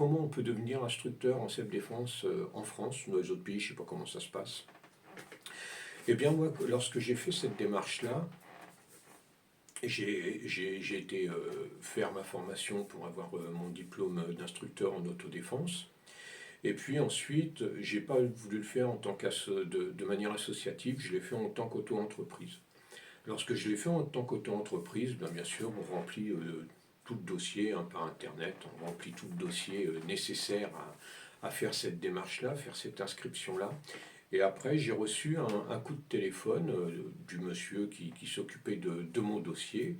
comment on peut devenir instructeur en self-défense en France, dans les autres pays, je ne sais pas comment ça se passe. Eh bien moi, lorsque j'ai fait cette démarche-là, j'ai été faire ma formation pour avoir mon diplôme d'instructeur en autodéfense. Et puis ensuite, j'ai pas voulu le faire en tant de manière associative, je l'ai fait en tant qu'auto-entreprise. Lorsque je l'ai fait en tant qu'auto-entreprise, bien sûr, on remplit tout le dossier par Internet, on remplit tout le dossier nécessaire à faire cette démarche-là, faire cette inscription-là. Et après, j'ai reçu un coup de téléphone du monsieur qui s'occupait de mon dossier.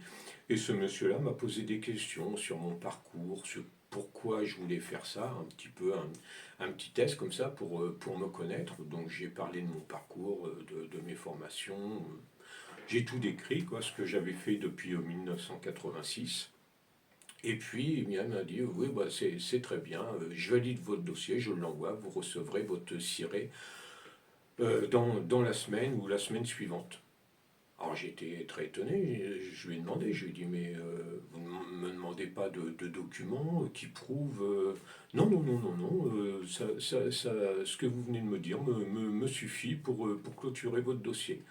Et ce monsieur-là m'a posé des questions sur mon parcours, sur pourquoi je voulais faire ça, un petit peu un petit test comme ça pour me connaître. Donc j'ai parlé de mon parcours, de mes formations. J'ai tout décrit, quoi, ce que j'avais fait depuis 1986. Et puis, il m'a dit, oui, bah, c'est très bien, je valide votre dossier, je l'envoie, vous recevrez votre ciré dans la semaine ou la semaine suivante. Alors j'étais très étonné, je lui ai demandé, je lui ai dit, mais vous ne me demandez pas de documents qui prouvent... non, non, non, non, non, ce que vous venez de me dire me suffit pour clôturer votre dossier.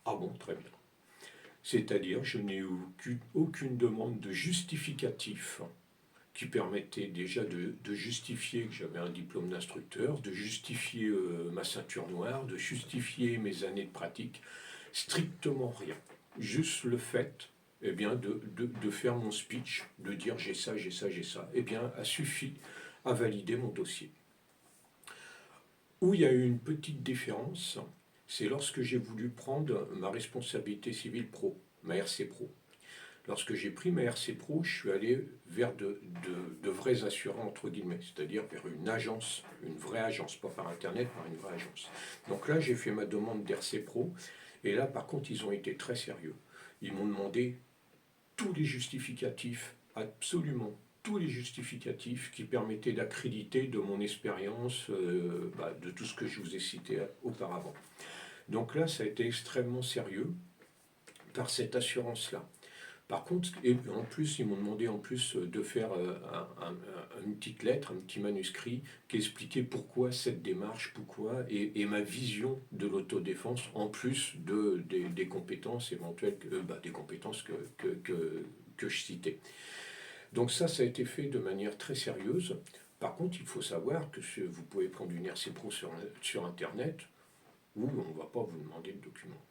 Ah bon, très bien. C'est-à-dire, je n'ai eu aucune demande de justificatif qui permettait déjà de justifier que j'avais un diplôme d'instructeur, de justifier ma ceinture noire, de justifier mes années de pratique, strictement rien. Juste le fait eh bien, de faire mon speech, de dire j'ai ça, j'ai ça, j'ai ça, eh bien, a suffi à valider mon dossier. Où il y a eu une petite différence, c'est lorsque j'ai voulu prendre ma responsabilité civile pro, ma RC Pro. Lorsque j'ai pris ma RC Pro, je suis allé vers de vrais assureurs, entre guillemets, c'est-à-dire vers une agence, une vraie agence, pas par Internet, par une vraie agence. Donc là, j'ai fait ma demande d'RC Pro, et là, par contre, ils ont été très sérieux. Ils m'ont demandé tous les justificatifs, absolument tous les justificatifs qui permettaient d'accréditer de mon expérience, de tout ce que je vous ai cité auparavant. Donc là, ça a été extrêmement sérieux par cette assurance-là. Par contre, et en plus, ils m'ont demandé en plus de faire une petite lettre, un petit manuscrit qui expliquait pourquoi cette démarche, pourquoi, et ma vision de l'autodéfense, en plus des compétences éventuelles, des compétences que je citais. Donc ça a été fait de manière très sérieuse. Par contre, il faut savoir que vous pouvez prendre une RC Pro sur Internet, où on ne va pas vous demander de documents.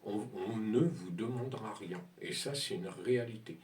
On ne vous demandera rien. Et ça, c'est une réalité.